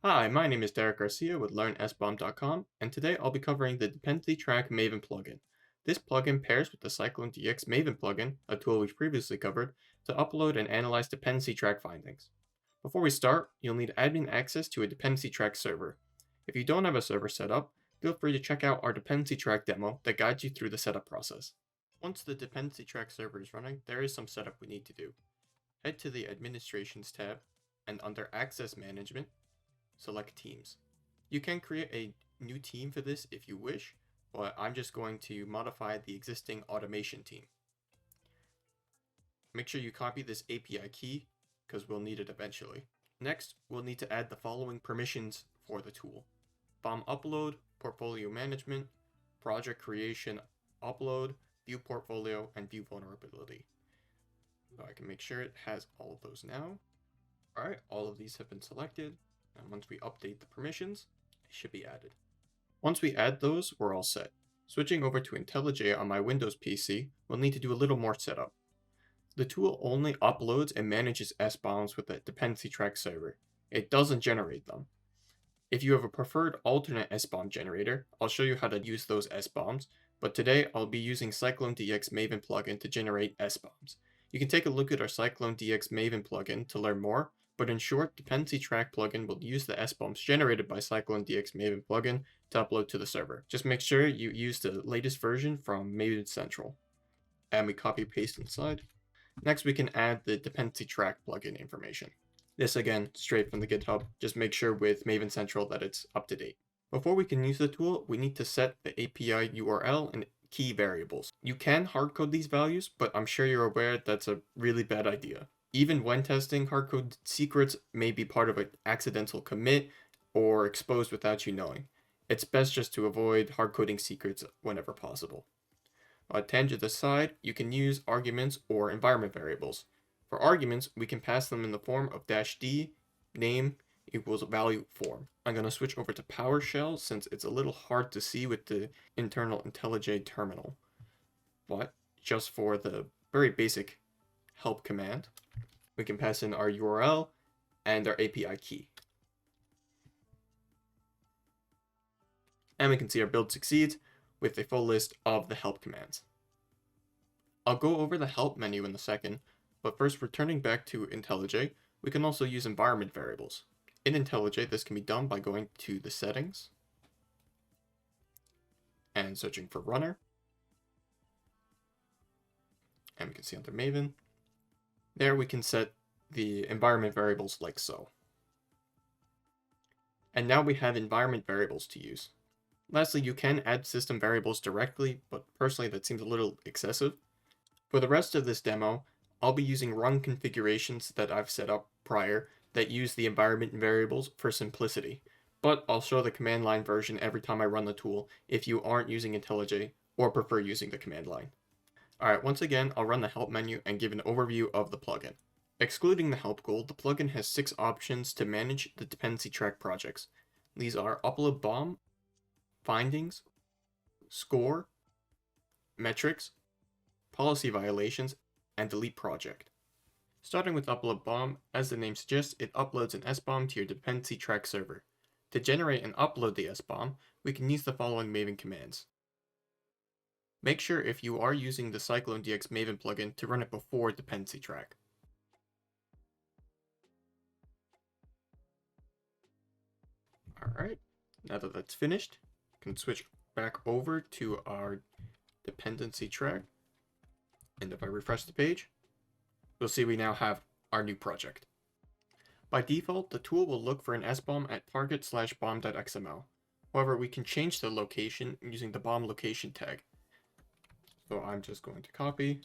Hi, my name is Derek Garcia with LearnSBOM.com, and today I'll be covering the Dependency Track Maven plugin. This plugin pairs with the CycloneDX Maven plugin, a tool we've previously covered, to upload and analyze dependency track findings. Before we start, you'll need admin access to a dependency track server. If you don't have a server set up, feel free to check out our dependency track demo that guides you through the setup process. Once the dependency track server is running, there is some setup we need to do. Head to the Administrations tab, and under Access Management, select Teams. You can create a new team for this if you wish, but I'm just going to modify the existing automation team. Make sure you copy this API key because we'll need it eventually. Next, we'll need to add the following permissions for the tool: BOM upload, portfolio management, project creation upload, view portfolio, and view vulnerability. So I can make sure it has all of those now. Alright, all of these have been selected. And once we update the permissions, it should be added. Once we add those, we're all set. Switching over to Intellij on my Windows PC, we'll need to do a little more setup. The tool only uploads and manages SBOMs with the dependency track server. It doesn't generate them. If you have a preferred alternate SBOM generator, I'll show you how to use those SBOMs, but today I'll be using CycloneDX Maven Plugin to generate SBOMs. You can take a look at our CycloneDX Maven plugin to learn more, but in short, Dependency Track plugin will use the SBOMs generated by CycloneDX Maven plugin to upload to the server. Just make sure you use the latest version from Maven Central. And we copy paste inside. Next, we can add the Dependency Track plugin information. This again, straight from the GitHub. Just make sure with Maven Central that it's up to date. Before we can use the tool, we need to set the API URL and key variables. You can hardcode these values, but I'm sure you're aware that's a really bad idea. Even when testing, hardcode secrets may be part of an accidental commit or exposed without you knowing. It's best just to avoid hardcoding secrets whenever possible. Tangent aside, you can use arguments or environment variables. For arguments, we can pass them in the form of -d name equals value form. I'm going to switch over to PowerShell since it's a little hard to see with the internal Intellij terminal. But just for the very basic help command, we can pass in our URL and our API key. And we can see our build succeeds with a full list of the help commands. I'll go over the help menu in a second, but first, returning back to Intellij, we can also use environment variables. In Intellij, this can be done by going to the settings and searching for runner. And we can see under Maven. There we can set the environment variables like so. And now we have environment variables to use. Lastly, you can add system variables directly, but personally that seems a little excessive. For the rest of this demo, I'll be using run configurations that I've set up prior that use the environment variables for simplicity, but I'll show the command line version every time I run the tool if you aren't using Intellij or prefer using the command line. Alright, once again, I'll run the help menu and give an overview of the plugin. Excluding the help goal, the plugin has 6 options to manage the dependency track projects. These are uploadbom, findings, score, metrics, policy violations, and delete project. Starting with uploadbom, as the name suggests, it uploads an SBOM to your dependency track server. To generate and upload the SBOM, we can use the following Maven commands. Make sure if you are using the CycloneDX Maven plugin to run it before dependency track. Alright, now that that's finished, we can switch back over to our dependency track. And if I refresh the page, you'll see we now have our new project. By default, the tool will look for an SBOM at target/bom.xml. However, we can change the location using the BOM location tag. So I'm just going to copy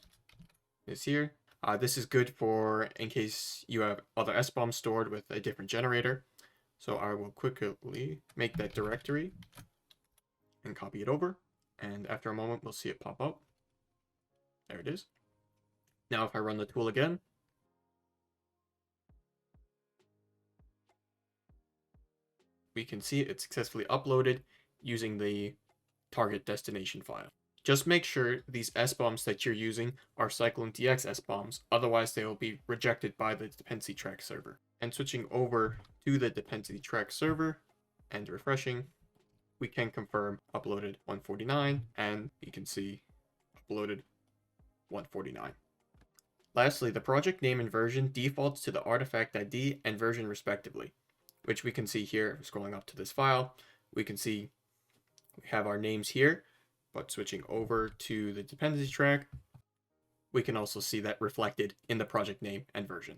this here. This is good for in case you have other SBOMs stored with a different generator. So I will quickly make that directory and copy it over. And after a moment, we'll see it pop up. There it is. Now if I run the tool again, we can see it successfully uploaded using the target destination file. Just make sure these SBOMs that you're using are CycloneDX SBOMs, otherwise they will be rejected by the dependency track server. And switching over to the dependency track server and refreshing, we can confirm uploaded 149, and you can see uploaded 149. Lastly, the project name and version defaults to the artifact ID and version respectively, which we can see here. Scrolling up to this file, we can see we have our names here, but switching over to the dependency track, we can also see that reflected in the project name and version.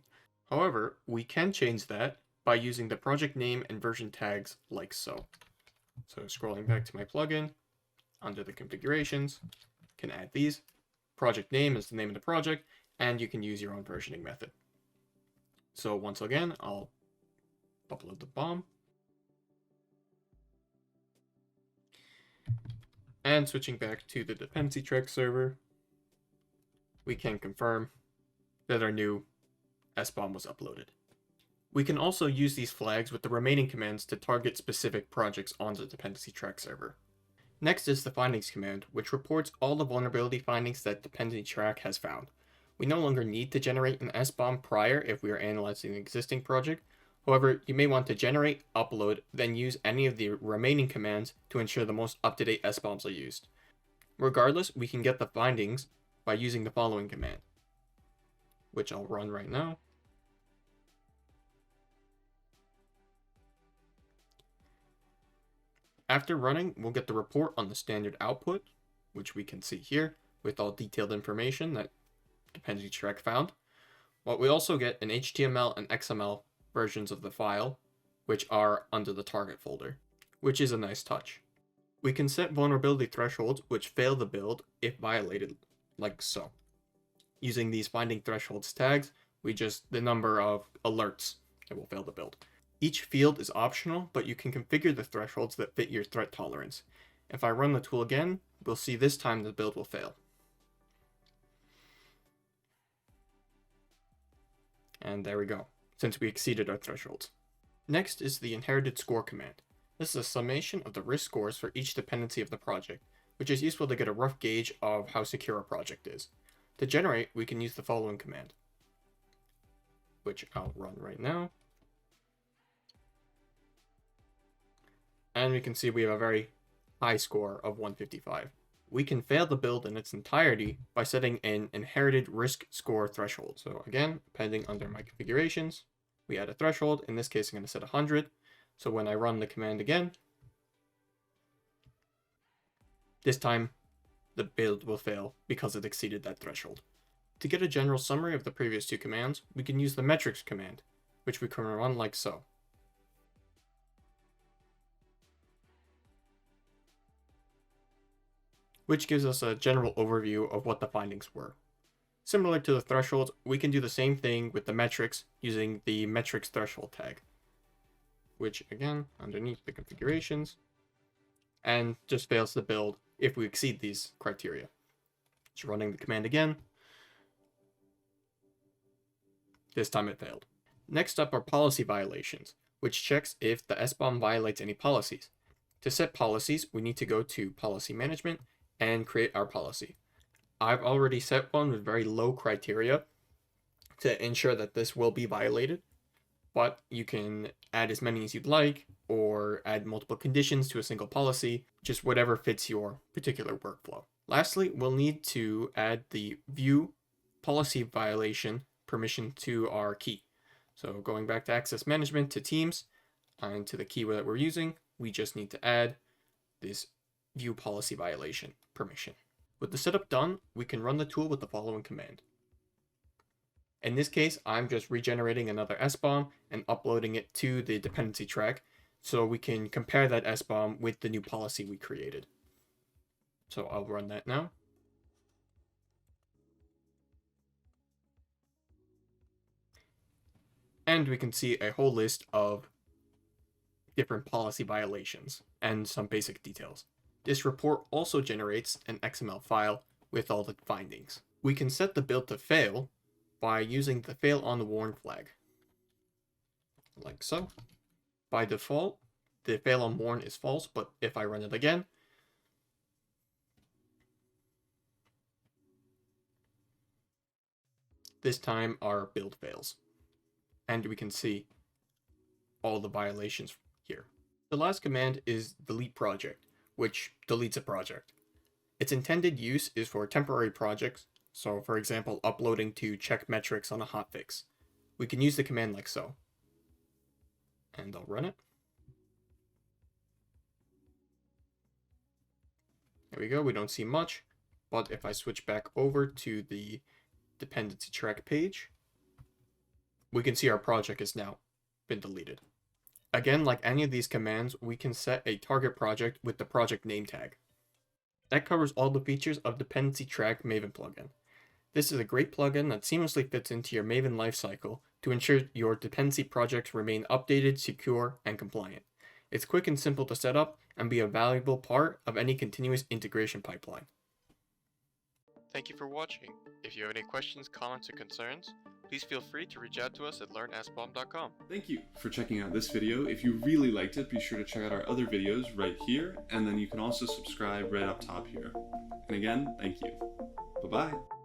However, we can change that by using the project name and version tags like so. So scrolling back to my plugin, under the configurations, can add these. Project name is the name of the project, and you can use your own versioning method. So once again, I'll upload the BOM. And switching back to the dependency track server, we can confirm that our new SBOM was uploaded. We can also use these flags with the remaining commands to target specific projects on the dependency track server. Next is the findings command, which reports all the vulnerability findings that dependency track has found. We no longer need to generate an SBOM prior if we are analyzing an existing project. However, you may want to generate, upload, then use any of the remaining commands to ensure the most up-to-date SBOMs are used. Regardless, we can get the findings by using the following command, which I'll run right now. After running, we'll get the report on the standard output, which we can see here with all detailed information that dependency track found. But we also get an HTML and XML versions of the file, which are under the target folder, which is a nice touch. We can set vulnerability thresholds which fail the build if violated, like so. Using these finding thresholds tags, we just the number of alerts that will fail the build. Each field is optional, but you can configure the thresholds that fit your threat tolerance. If I run the tool again, we'll see this time the build will fail. And there we go, since we exceeded our thresholds. Next is the inherited score command. This is a summation of the risk scores for each dependency of the project, which is useful to get a rough gauge of how secure a project is. To generate, we can use the following command, which I'll run right now. And we can see we have a very high score of 155. We can fail the build in its entirety by setting an inherited risk score threshold. So again, depending under my configurations, we add a threshold. In this case, I'm going to set 100. So when I run the command again, this time the build will fail because it exceeded that threshold. To get a general summary of the previous two commands, we can use the metrics command, which we can run like so. Which gives us a general overview of what the findings were. Similar to the thresholds, we can do the same thing with the metrics using the metrics threshold tag, which again, underneath the configurations, and just fails the build if we exceed these criteria. Just running the command again. This time it failed. Next up are policy violations, which checks if the SBOM violates any policies. To set policies, we need to go to Policy Management and create our policy. I've already set one with very low criteria to ensure that this will be violated, but you can add as many as you'd like or add multiple conditions to a single policy, just whatever fits your particular workflow. Lastly, we'll need to add the view policy violation permission to our key. So going back to access management to teams and to the key that we're using, we just need to add this view policy violation permission. With the setup done, we can run the tool with the following command. In this case, I'm just regenerating another SBOM and uploading it to the dependency track so we can compare that SBOM with the new policy we created. So I'll run that now. And we can see a whole list of different policy violations and some basic details. This report also generates an XML file with all the findings. We can set the build to fail by using the fail on the warn flag, like so. By default, the fail on warn is false, but if I run it again, this time our build fails. And we can see all the violations here. The last command is delete project, which deletes a project. Its intended use is for temporary projects, so for example, uploading to check metrics on a hotfix. We can use the command like so. And I'll run it. There we go, we don't see much, but if I switch back over to the dependency track page, we can see our project has now been deleted. Again, like any of these commands, we can set a target project with the project name tag. That covers all the features of Dependency Track Maven Plugin. This is a great plugin that seamlessly fits into your Maven lifecycle to ensure your dependency projects remain updated, secure, and compliant. It's quick and simple to set up and be a valuable part of any continuous integration pipeline. Thank you for watching. If you have any questions, comments, or concerns, please feel free to reach out to us at LearnSBOM.com. Thank you for checking out this video. If you really liked it, be sure to check out our other videos right here, and then you can also subscribe right up top here. And again, thank you. Bye-bye.